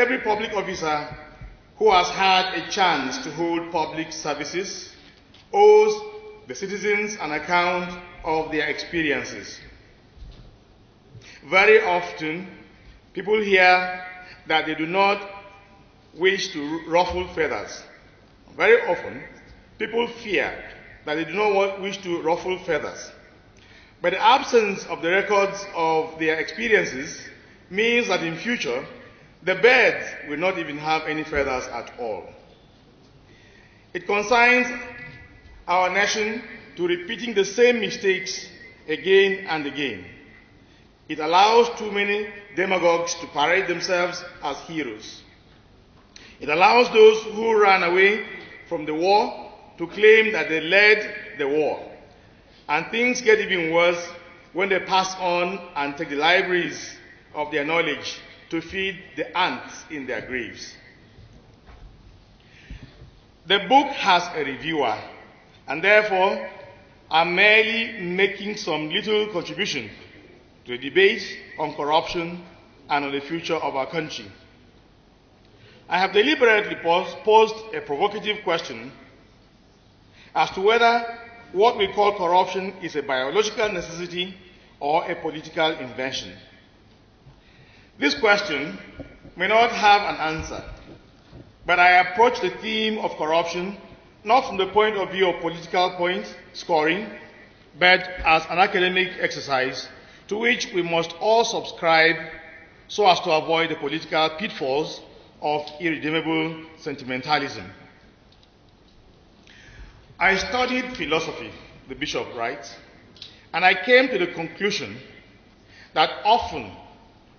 Every public officer who has had a chance to hold public services owes the citizens an account of their experiences. Very often, people hear that they do not wish to ruffle feathers. Very often, people fear that they do not wish to ruffle feathers. But the absence of the records of their experiences means that in future, the birds will not even have any feathers at all. It consigns our nation to repeating the same mistakes again and again. It allows too many demagogues to parade themselves as heroes. It allows those who ran away from the war to claim that they led the war. And things get even worse when they pass on and take the libraries of their knowledge to feed the ants in their graves. The book has a reviewer, and therefore I'm merely making some little contribution to the debate on corruption and on the future of our country. I have deliberately posed a provocative question as to whether what we call corruption is a biological necessity or a political invention. This question may not have an answer, but I approach the theme of corruption not from the point of view of political point scoring, but as an academic exercise to which we must all subscribe so as to avoid the political pitfalls of irredeemable sentimentalism. I studied philosophy, the bishop writes, and I came to the conclusion that often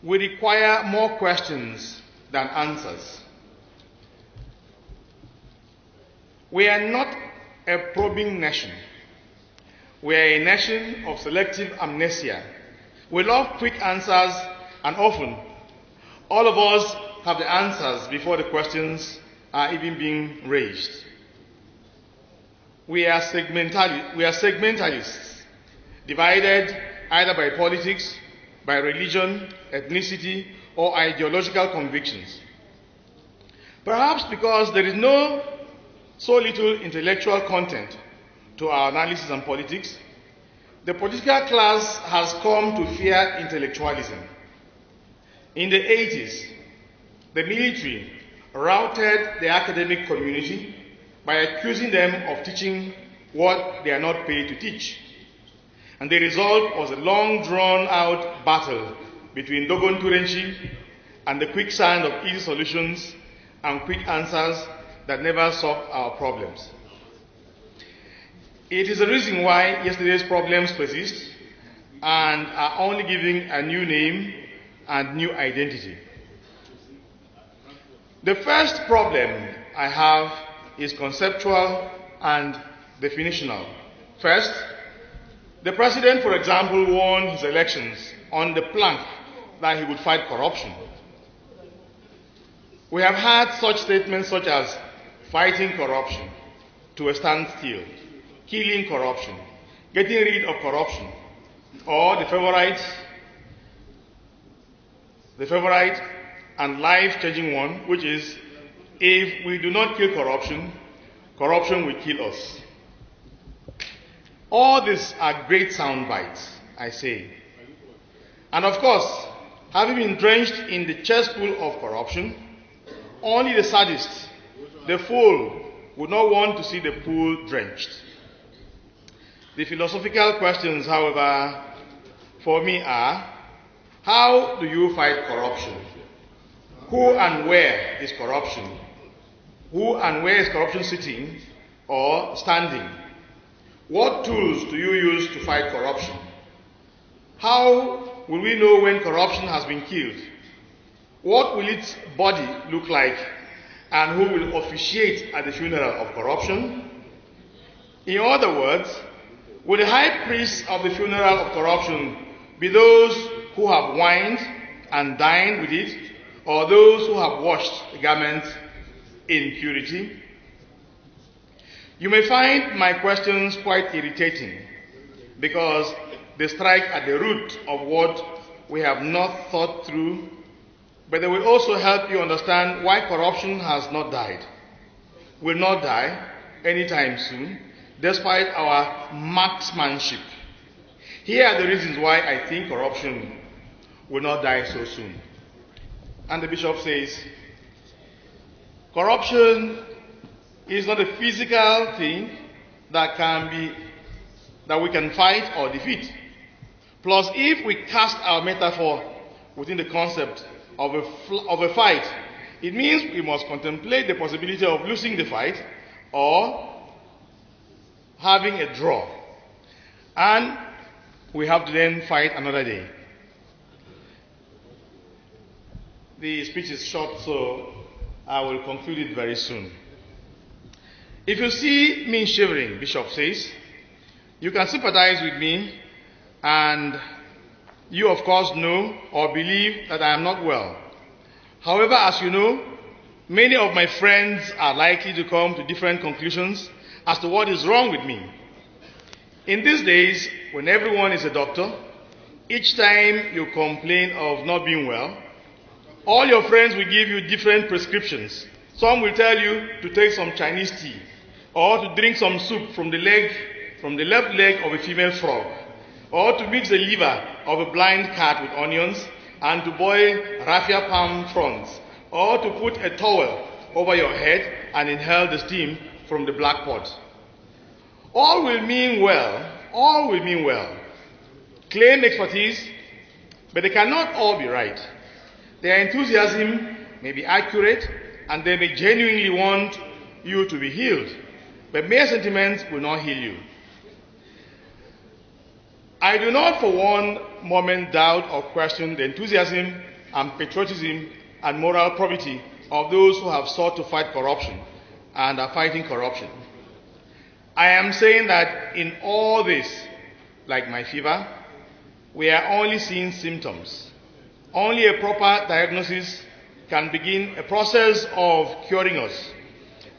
we require more questions than answers. We are not a probing nation. We are a nation of selective amnesia. We love quick answers, and often all of us have the answers before the questions are even being raised. We are segmentalists, divided either by politics, by religion, ethnicity, or ideological convictions. Perhaps because there is so little intellectual content to our analysis on politics, the political class has come to fear intellectualism. In the 80s, the military routed the academic community by accusing them of teaching what they are not paid to teach. And the result was a long drawn-out battle between Dogon Turenchi and the quicksand of easy solutions and quick answers that never solved our problems. It is the reason why yesterday's problems persist and are only given a new name and new identity. The first problem I have is conceptual and definitional. First, the president, for example, won his elections on the plank that he would fight corruption. We have had such statements such as fighting corruption to a standstill, killing corruption, getting rid of corruption, or the favorite and life-changing one, which is, if we do not kill corruption, corruption will kill us. All these are great sound bites, I say. And of course, having been drenched in the cesspool of corruption, only the sadist, the fool, would not want to see the pool drenched. The philosophical questions, however, for me are, how do you fight corruption? Who and where is corruption? Who and where is corruption sitting or standing? What tools do you use to fight corruption? How will we know when corruption has been killed? What will its body look like? And who will officiate at the funeral of corruption? In other words, will the high priest of the funeral of corruption be those who have wined and dined with it, or those who have washed the garments in purity? You may find my questions quite irritating because they strike at the root of what we have not thought through but they will also help you understand why corruption has not died, will not die anytime soon, despite our marksmanship. Here are the reasons why I think corruption will not die so soon. And the bishop says, corruption is not a physical thing that we can fight or defeat. Plus, if we cast our metaphor within the concept of a fight, it means we must contemplate the possibility of losing the fight or having a draw. And we have to then fight another day. The speech is short, so I will conclude it very soon. If you see me shivering, Bishop says, you can sympathize with me, and you of course know or believe that I am not well. However, as you know, many of my friends are likely to come to different conclusions as to what is wrong with me. In these days, when everyone is a doctor, each time you complain of not being well, all your friends will give you different prescriptions. Some will tell you to take some Chinese tea, or to drink some soup from the left leg of a female frog, or to mix the liver of a blind cat with onions, and to boil raffia palm fronds, or to put a towel over your head and inhale the steam from the black pot. All will mean well, claim expertise, but they cannot all be right. Their enthusiasm may be accurate, and they may genuinely want you to be healed, but mere sentiments will not heal you. I do not for one moment doubt or question the enthusiasm and patriotism and moral probity of those who have sought to fight corruption and are fighting corruption. I am saying that in all this, like my fever, we are only seeing symptoms. Only a proper diagnosis can begin a process of curing us.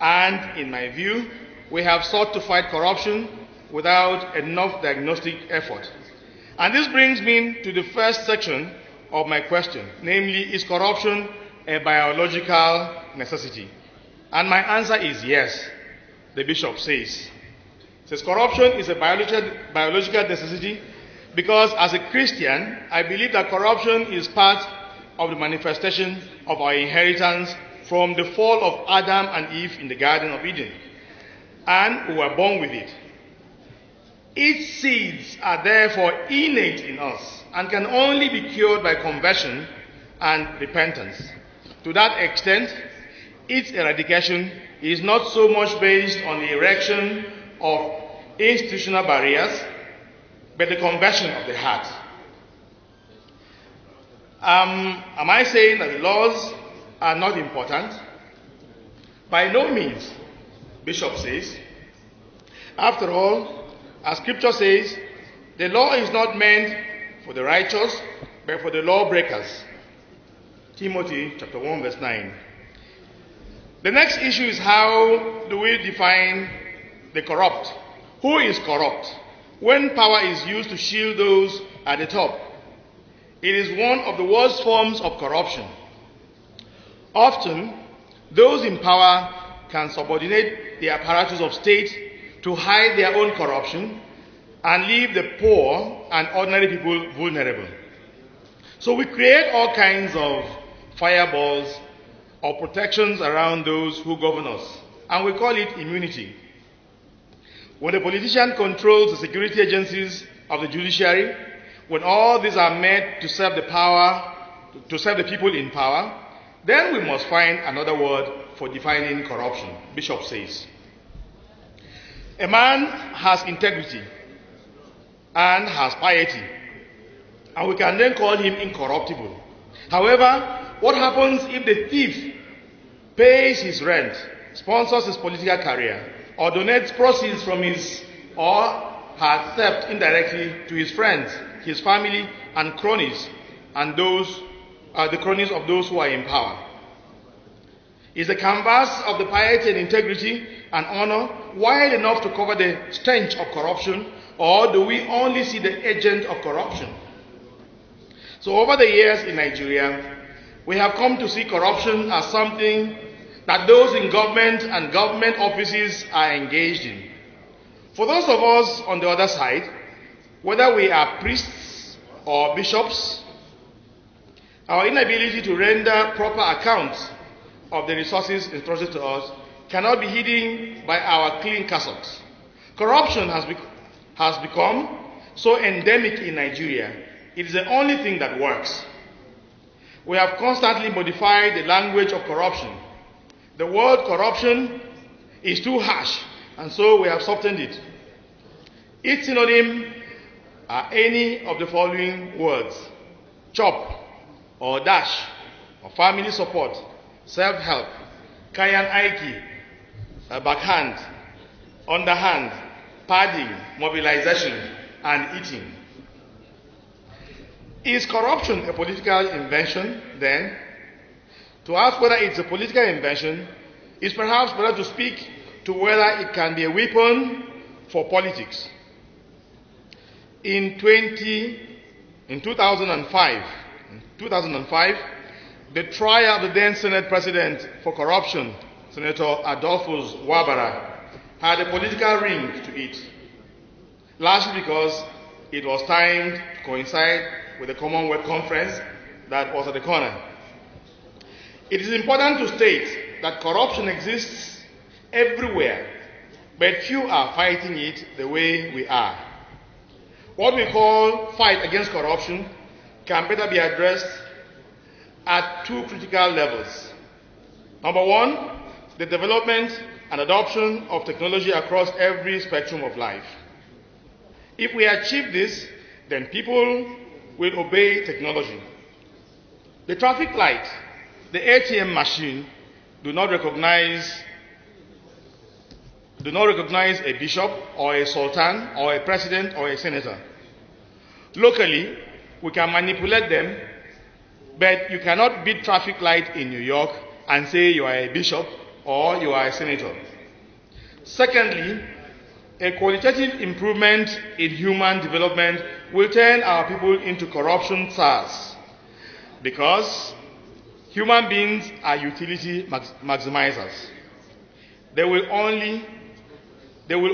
And in my view, we have sought to fight corruption without enough diagnostic effort. And this brings me to the first section of my question, namely, is corruption a biological necessity? And my answer is yes, the bishop says. Corruption is a biological necessity because as a Christian, I believe that corruption is part of the manifestation of our inheritance from the fall of Adam and Eve in the Garden of Eden. And we were born with it. Its seeds are therefore innate in us and can only be cured by conversion and repentance. To that extent, its eradication is not so much based on the erection of institutional barriers, but the conversion of the heart. Am I saying that the laws are not important? By no means, Bishop says. After all, as Scripture says, the law is not meant for the righteous, but for the lawbreakers. Timothy chapter 1 verse 9. The next issue is how do we define the corrupt? Who is corrupt? When power is used to shield those at the top, it is one of the worst forms of corruption. Often, those in power can subordinate the apparatus of state to hide their own corruption and leave the poor and ordinary people vulnerable. So we create all kinds of fireballs or protections around those who govern us, and we call it immunity. When a politician controls the security agencies of the judiciary, when all these are meant to serve the people in power, then we must find another word for defining corruption, Bishop says. A man has integrity and has piety, and we can then call him incorruptible. However, what happens if the thief pays his rent, sponsors his political career, or donates proceeds from his or her theft indirectly to his friends, his family, and cronies, and the cronies of those who are in power? Is the canvas of the piety and integrity and honor wide enough to cover the stench of corruption, or do we only see the agent of corruption? So over the years in Nigeria, we have come to see corruption as something that those in government and government offices are engaged in. For those of us on the other side, whether we are priests or bishops, our inability to render proper accounts of the resources entrusted to us cannot be hidden by our clean cassocks. Corruption has become so endemic in Nigeria, it is the only thing that works. We have constantly modified the language of corruption. The word corruption is too harsh, and so we have softened it. Its synonym are any of the following words: chop, or dash, or family support, self-help, kayan aiki, backhand, underhand, padding, mobilization, and eating. Is corruption a political invention, then? To ask whether it's a political invention is perhaps better to speak to whether it can be a weapon for politics. In 2005, the trial of the then Senate President for corruption, Senator Adolphus Wabara, had a political ring to it, largely because it was timed to coincide with the Commonwealth Conference that was at the corner. It is important to state that corruption exists everywhere, but few are fighting it the way we are. What we call fight against corruption can better be addressed at two critical levels. Number one, the development and adoption of technology across every spectrum of life. If we achieve this, then people will obey technology. The traffic light, the ATM machine do not recognize a bishop or a sultan or a president or a senator. Locally, we can manipulate them, but you cannot beat traffic light in New York and say you are a bishop or you are a senator. Secondly, a qualitative improvement in human development will turn our people into corruption czars, because human beings are utility maximizers. They will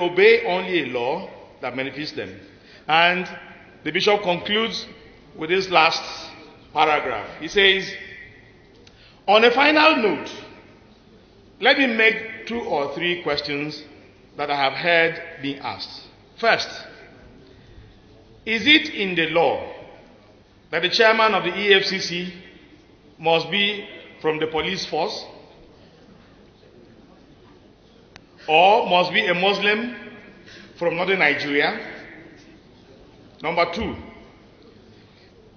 obey only a law that benefits them. And the bishop concludes with this last paragraph. He says, on a final note, let me make 2 or 3 questions that I have heard being asked. First, is it in the law that the chairman of the EFCC must be from the police force, or must be a Muslim from northern Nigeria? Number 2,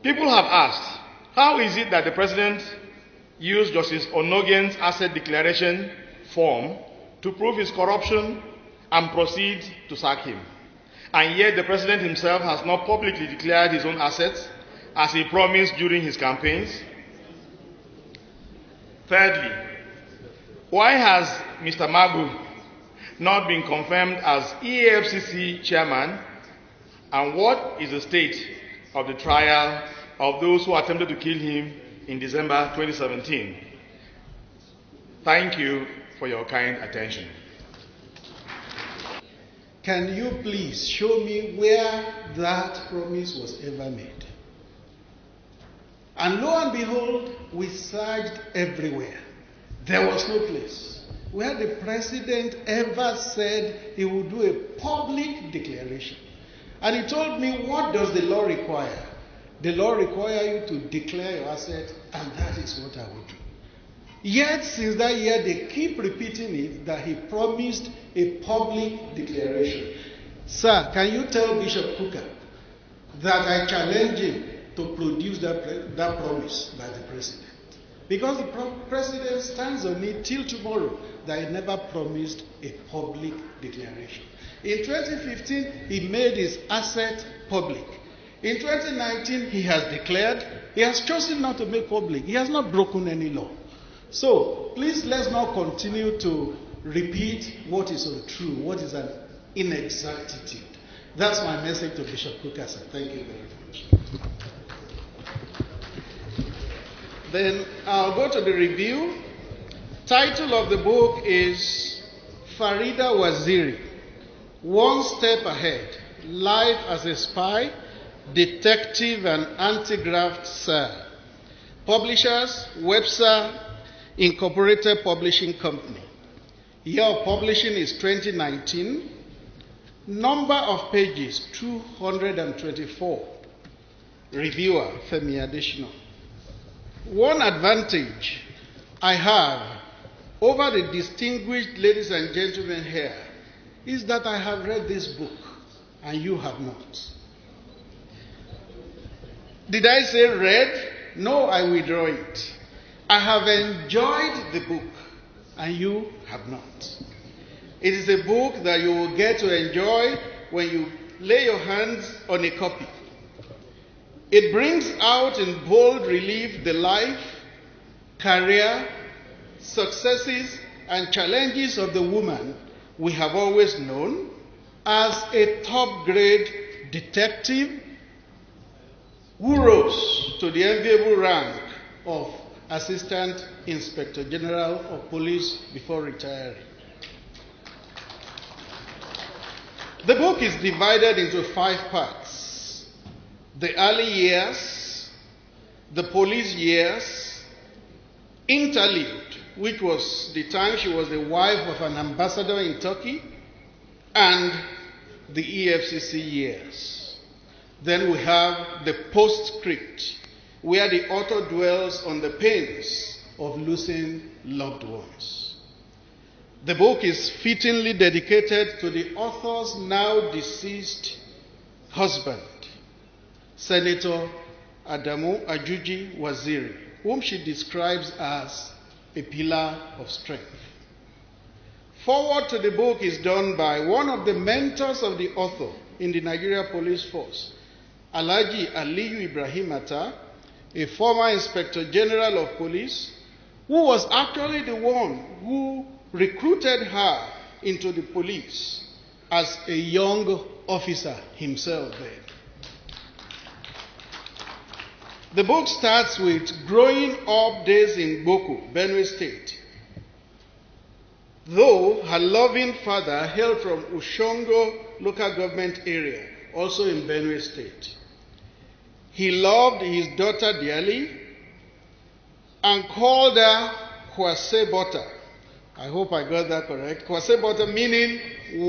people have asked, how is it that the president used Justice Onogen's asset declaration form to prove his corruption and proceed to sack him? And yet the president himself has not publicly declared his own assets as he promised during his campaigns. Thirdly, why has Mr. Magu not been confirmed as EFCC chairman, and what is the state of the trial of those who attempted to kill him in December 2017? Thank you for your kind attention. Can you please show me where that promise was ever made? And lo and behold, we searched everywhere. There was no place where the president ever said he would do a public declaration. And he told me, what does the law require? The law requires you to declare your asset, and that is what I will do. Yet, since that year, they keep repeating it, that he promised a public declaration. Sir, can you tell Bishop Kukah that I challenge him to produce that promise by the president? Because the president stands on it till tomorrow that he never promised a public declaration. In 2015, he made his asset public. In 2019, he has declared. He has chosen not to make public. He has not broken any law. So, please let's not continue to repeat what is untrue, what is an inexactitude. That's my message to Bishop Kukah, sir. Thank you very much. Then I'll go to the review. Title of the book is Farida Waziri, One Step Ahead, Life as a Spy, Detective and Anti-Graft Czar. Publishers, Webster Incorporated Publishing Company. Year of publishing is 2019. Number of pages, 224. Reviewer, Femi Adesina. One advantage I have over the distinguished ladies and gentlemen here is that I have read this book and you have not. Did I say read? No, I withdraw it. I have enjoyed the book and you have not. It is a book that you will get to enjoy when you lay your hands on a copy. It brings out in bold relief the life, career, successes, and challenges of the woman we have always known as a top-grade detective who rose to the enviable rank of Assistant Inspector General of Police before retiring. The book is divided into 5 parts: the early years, the police years, interlude, which was the time she was the wife of an ambassador in Turkey, and the EFCC years. Then we have the postscript, where the author dwells on the pains of losing loved ones. The book is fittingly dedicated to the author's now deceased husband, Senator Adamu Ajuji Waziri, whom she describes as a pillar of strength. Forward to the book is done by one of the mentors of the author in the Nigeria Police Force, Alhaji Aliyu Ibrahim Atta, a former Inspector General of Police, who was actually the one who recruited her into the police as a young officer himself then. The book starts with growing up days in Boku, Benue State. Though her loving father hailed from Ushongo local government area, also in Benue State. He loved his daughter dearly and called her Kwasebota. I hope I got that correct. Kwasebota meaning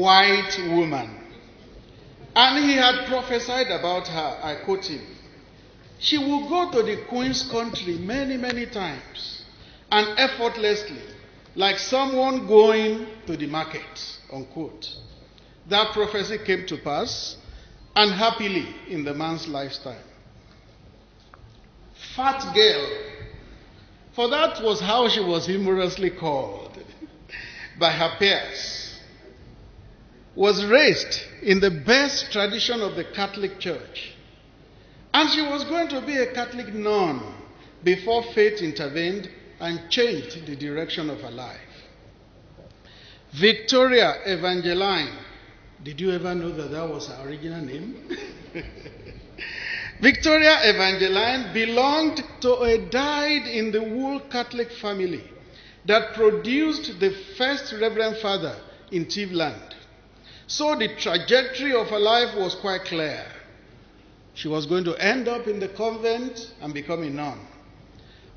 white woman. And he had prophesied about her, I quote him. She will go to the Queen's country many, many times and effortlessly, like someone going to the market, unquote. That prophecy came to pass, and happily in the man's lifetime. Fat girl, for that was how she was humorously called by her peers, was raised in the best tradition of the Catholic Church. And she was going to be a Catholic nun before faith intervened and changed the direction of her life. Victoria Evangeline. Did you ever know that that was her original name? Victoria Evangeline belonged to a dyed-in-the-wool Catholic family that produced the first Reverend Father in Tivland. So the trajectory of her life was quite clear. She was going to end up in the convent and become a nun.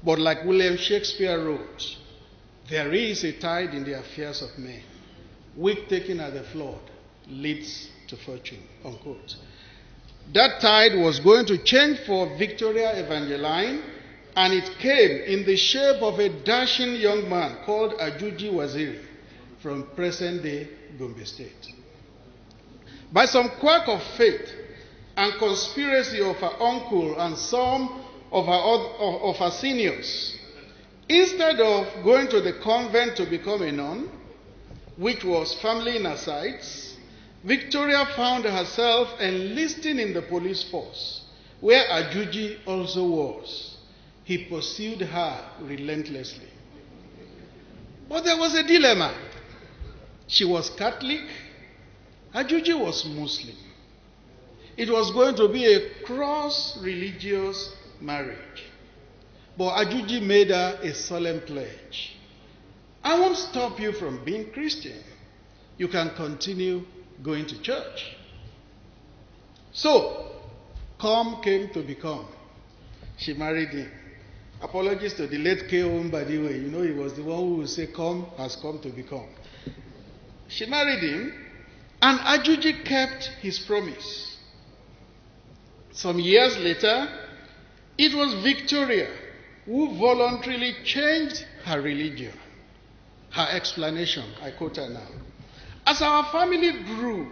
But like William Shakespeare wrote, there is a tide in the affairs of men. Wig taken at the flood leads to fortune, unquote. That tide was going to change for Victoria Evangeline, and it came in the shape of a dashing young man called Ajuji Waziri from present-day Gombe State. By some quirk of fate and conspiracy of her uncle and some of her seniors, instead of going to the convent to become a nun, which was firmly in her sights, Victoria found herself enlisting in the police force, where Ajuji also was. He pursued her relentlessly. But there was a dilemma. She was Catholic, Ajuji was Muslim. It was going to be a cross-religious marriage. But Ajuji made her a solemn pledge. I won't stop you from being Christian. You can continue going to church. So, come came to become. She married him. Apologies to the late K.O. Mbadiwe. You know, he was the one who would say, come has come to become. She married him, and Ajuji kept his promise. Some years later, it was Victoria who voluntarily changed her religion. Her explanation, I quote her now. As our family grew,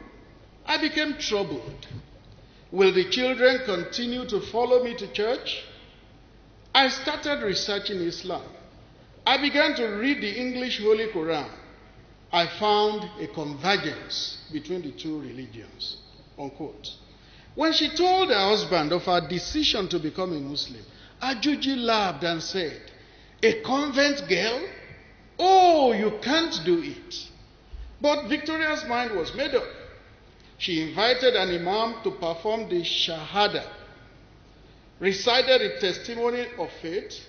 I became troubled. Will the children continue to follow me to church? I started researching Islam. I began to read the English Holy Quran. I found a convergence between the two religions. Unquote. When she told her husband of her decision to become a Muslim, Ajuji laughed and said, "A convent girl? Oh, you can't do it." But Victoria's mind was made up. She invited an imam to perform the Shahada, recited a testimony of faith.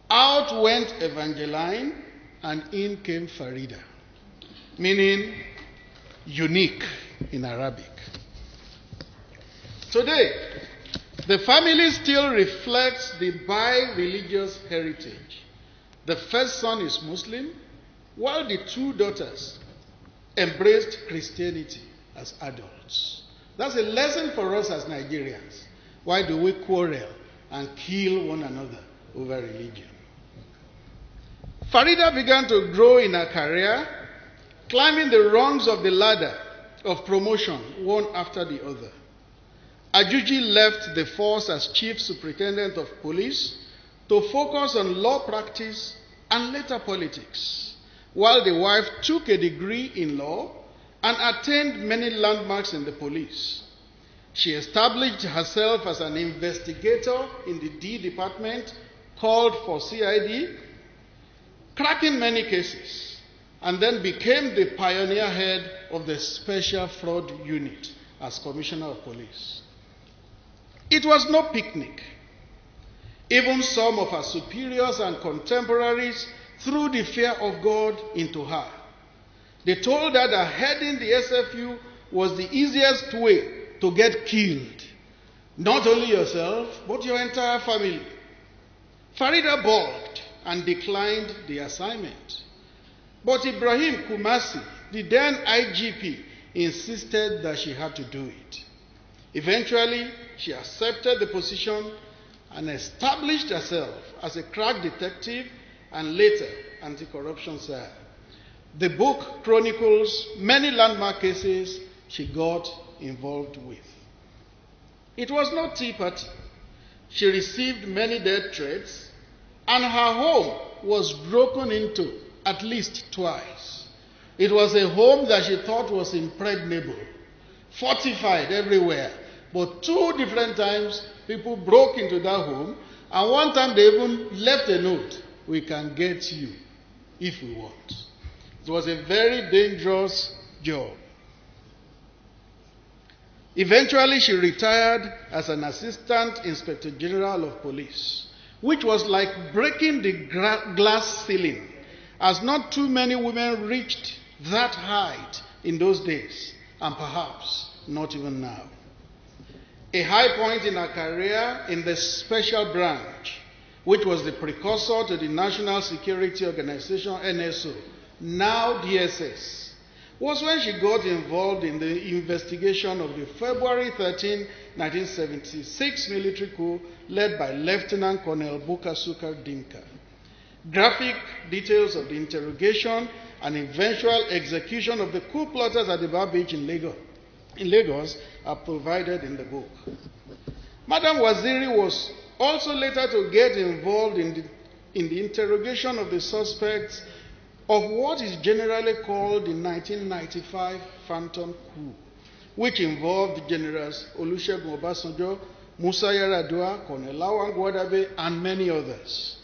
Out went Evangeline, and in came Farida, meaning unique in Arabic. Today, the family still reflects the bi-religious heritage. The first son is Muslim, while the two daughters embraced Christianity as adults. That's a lesson for us as Nigerians. Why do we quarrel and kill one another over religion? Farida began to grow in her career, climbing the rungs of the ladder of promotion one after the other. Ajuji left the force as chief superintendent of police to focus on law practice and later politics, while the wife took a degree in law and attained many landmarks in the police. She established herself as an investigator in the D department, called for CID, cracking many cases, and then became the pioneer head of the Special Fraud Unit as Commissioner of Police. It was no picnic. Even some of her superiors and contemporaries threw the fear of God into her. They told her that heading the SFU was the easiest way to get killed. Not only yourself, but your entire family. Farida balked and declined the assignment. But Ibrahim Kumasi, the then IGP, insisted that she had to do it. Eventually, she accepted the position and established herself as a crack detective and later anti-corruption cell. The book chronicles many landmark cases she got involved with. It was no tea party. She received many death threats, and her home was broken into at least twice. It was a home that she thought was impregnable, fortified everywhere. But 2 different times, people broke into that home, and one time they even left a note: "We can get you if we want." It was a very dangerous job. Eventually, she retired as an Assistant Inspector General of Police, which was like breaking the glass ceiling, as not too many women reached that height in those days, and perhaps not even now. A high point in her career in the Special Branch, which was the precursor to the National Security Organization, NSO, now DSS, was when she got involved in the investigation of the February 13, 1976 military coup led by Lieutenant Colonel Bukasuka Dinka. Graphic details of the interrogation and eventual execution of the coup plotters at the Bar Beach in Lagos are provided in the book. Madam Waziri was also later to get involved in the interrogation of the suspects of what is generally called the 1995 Phantom Coup, which involved Generals Olusegun Obasanjo, Musa Yar'Adua, Colonel Lawan Gwadabe, and many others.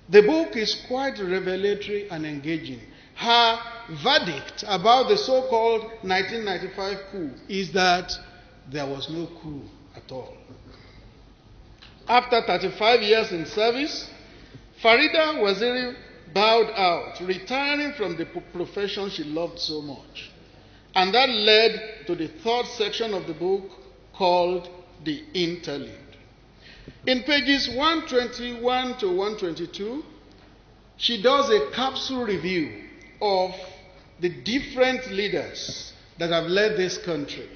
The book is quite revelatory and engaging. Her verdict about the so-called 1995 coup is that there was no coup at all. After 35 years in service, Farida Waziri bowed out, retiring from the profession she loved so much. And that led to the third section of the book called The Interlude. In pages 121 to 122, she does a capsule review of the different leaders that have led this country,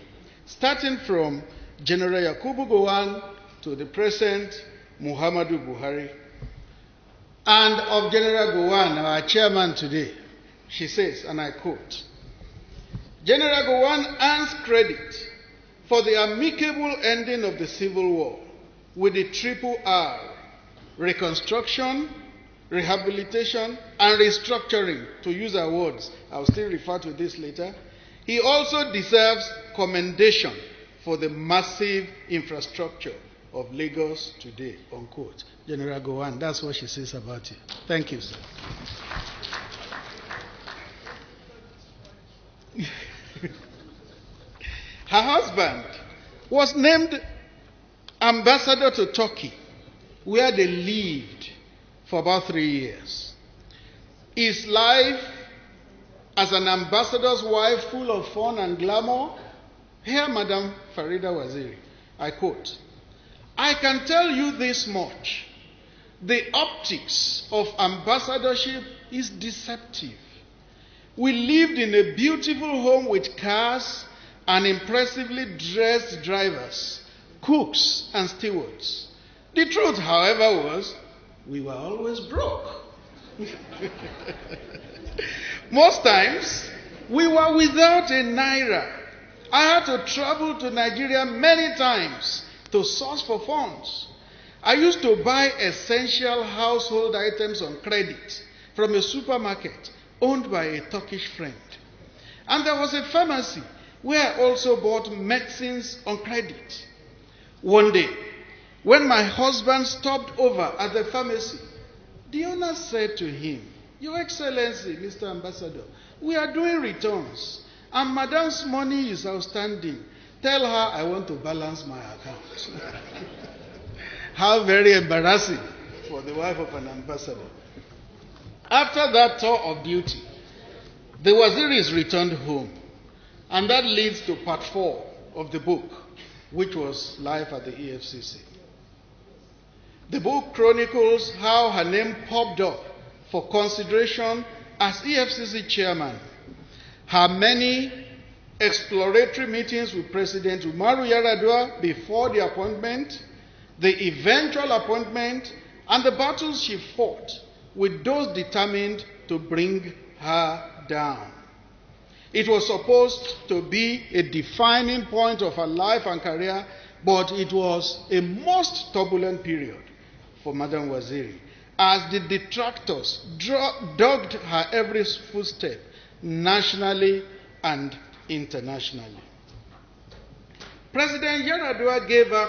starting from General Yakubu Gowon to the President Muhammadu Buhari. And of General Gowon, our chairman today, she says, and I quote, General Gowon earns credit for the amicable ending of the Civil War with the triple R, reconstruction, rehabilitation, and restructuring, to use our words. I'll still refer to this later. He also deserves commendation for the massive infrastructure of Lagos today, unquote. General Gowon, that's what she says about you. Thank you, sir. Her husband was named ambassador to Turkey, where they lived for about 3 years. Is life as an ambassador's wife full of fun and glamour? Here, Madam Farida Waziri, I quote, I can tell you this much. The optics of ambassadorship is deceptive. We lived in a beautiful home with cars and impressively dressed drivers, cooks, and stewards. The truth, however, was we were always broke. Most times, we were without a naira. I had to travel to Nigeria many times to source for funds. I used to buy essential household items on credit from a supermarket owned by a Turkish friend. And there was a pharmacy where I also bought medicines on credit. One day, when my husband stopped over at the pharmacy, the owner said to him, Your Excellency, Mr. Ambassador, we are doing returns, and Madam's money is outstanding. Tell her I want to balance my account. How very embarrassing for the wife of an ambassador. After that tour of duty, the Waziris returned home. And that leads to part 4 of the book, which was life at the EFCC. The book chronicles how her name popped up for consideration as EFCC chairman, her many exploratory meetings with President Umaru Yar'Adua before the appointment, the eventual appointment, and the battles she fought with those determined to bring her down. It was supposed to be a defining point of her life and career, but it was a most turbulent period for Madam Waziri, as the detractors dogged her every footstep, nationally and internationally. President Yar'Adua gave her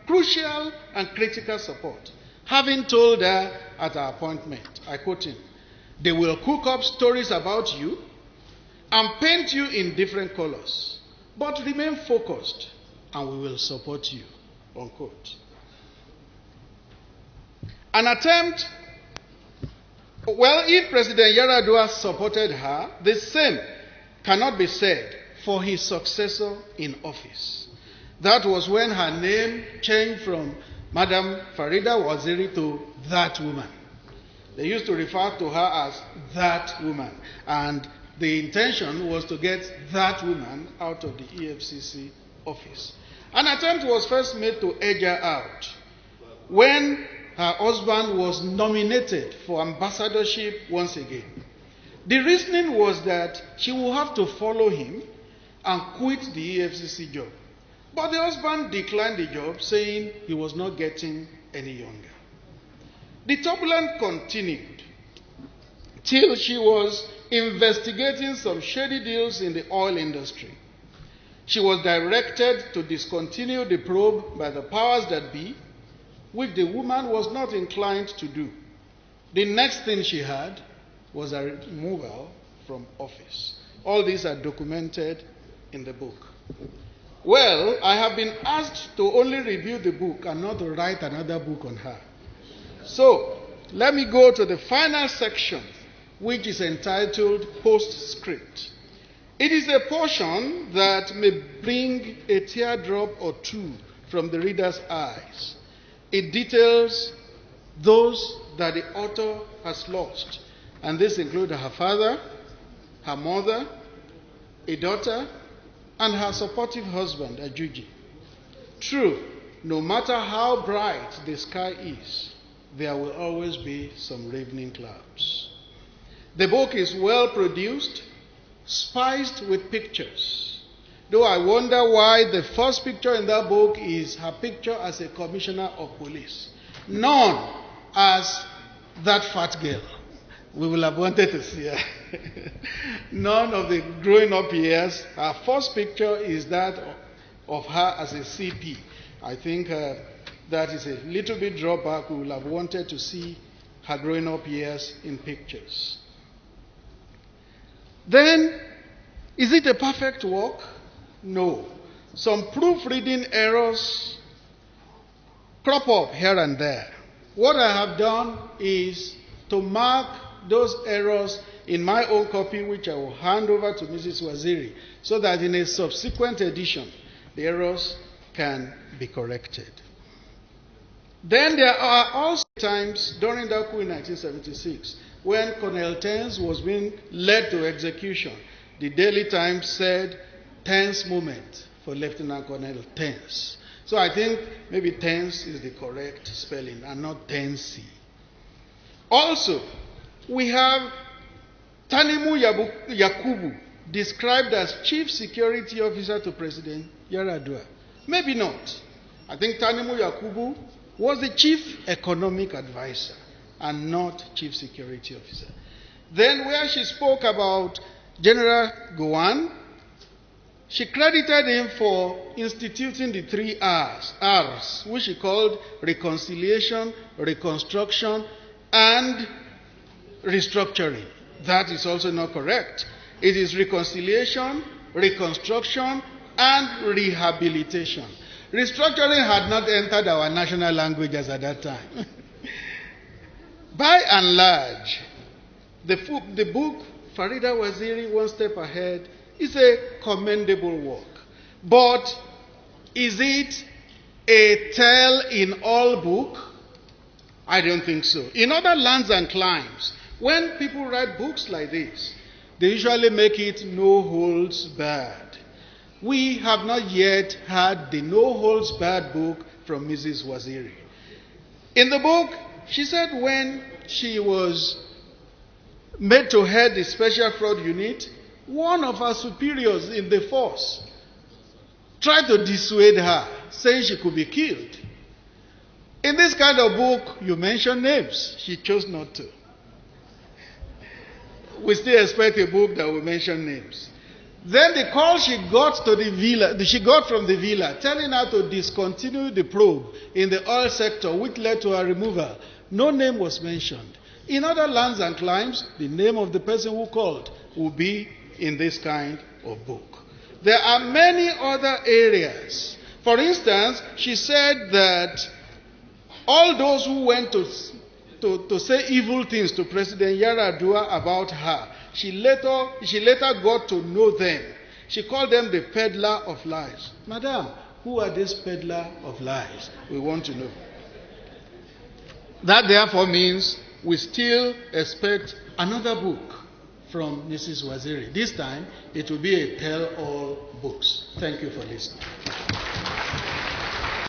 crucial and critical support, having told her at her appointment, I quote him, they will cook up stories about you and paint you in different colors, but remain focused and we will support you, unquote. An attempt, well, if President Yar'Adua supported her, the same cannot be said for his successor in office. That was when her name changed from Madam Farida Waziri to that woman. They used to refer to her as that woman, and the intention was to get that woman out of the EFCC office. An attempt was first made to edge her out when her husband was nominated for ambassadorship once again. The reasoning was that she would have to follow him and quit the EFCC job. But the husband declined the job, saying he was not getting any younger. The turbulence continued till she was investigating some shady deals in the oil industry. She was directed to discontinue the probe by the powers that be, which the woman was not inclined to do. The next thing she had was a removal from office. All these are documented in the book. Well, I have been asked to only review the book and not to write another book on her. So, let me go to the final section, which is entitled Postscript. It is a portion that may bring a teardrop or two from the reader's eyes. It details those that the author has lost, and this includes her father, her mother, a daughter, and her supportive husband, Ajuji. True, no matter how bright the sky is, there will always be some ravening clouds. The book is well produced, spiced with pictures. Though I wonder why the first picture in that book is her picture as a commissioner of police. None as that fat girl. We will have wanted to see her. None of the growing up years. Her first picture is that of her as a CP. I think that is a little bit drawback. We will have wanted to see her growing up years in pictures. Then, is it a perfect work? No. Some proofreading errors crop up here and there. What I have done is to mark those errors in my own copy, which I will hand over to Mrs. Waziri, so that in a subsequent edition, the errors can be corrected. Then there are also times during that coup in 1976 when Colonel Tense was being led to execution. The Daily Times said, tense moment for Lieutenant Colonel Tense. So I think maybe tense is the correct spelling and not tensi. Also, we have Tanimu Yakubu described as Chief Security Officer to President Yar'Adua. Maybe not. I think Tanimu Yakubu was the Chief Economic Advisor and not Chief Security Officer. Then where she spoke about General Gowon, she credited him for instituting the 3 R's, which she called reconciliation, reconstruction, and restructuring. That is also not correct. It is reconciliation, reconstruction, and rehabilitation. Restructuring had not entered our national languages at that time. By and large, the book Farida Waziri, One Step Ahead, is a commendable work. But is it a tell-in-all book? I don't think so. In other lands and climes, when people write books like this, they usually make it no holds barred. We have not yet had the no holds barred book from Mrs. Waziri. In the book, she said when she was made to head the Special Fraud Unit, one of her superiors in the force tried to dissuade her, saying she could be killed. In this kind of book, you mention names. She chose not to. We still expect a book that will mention names. Then the call she got from the villa, telling her to discontinue the probe in the oil sector, which led to her removal. No name was mentioned. In other lands and climes, the name of the person who called will be in this kind of book. There are many other areas. For instance, she said that all those who went to say evil things to President Yar'Adua about her, she later got to know them. She called them the peddler of lies. Madam, who are these peddler of lies? We want to know. That therefore means we still expect another book from Mrs. Waziri. This time, it will be a tell-all books. Thank you for listening.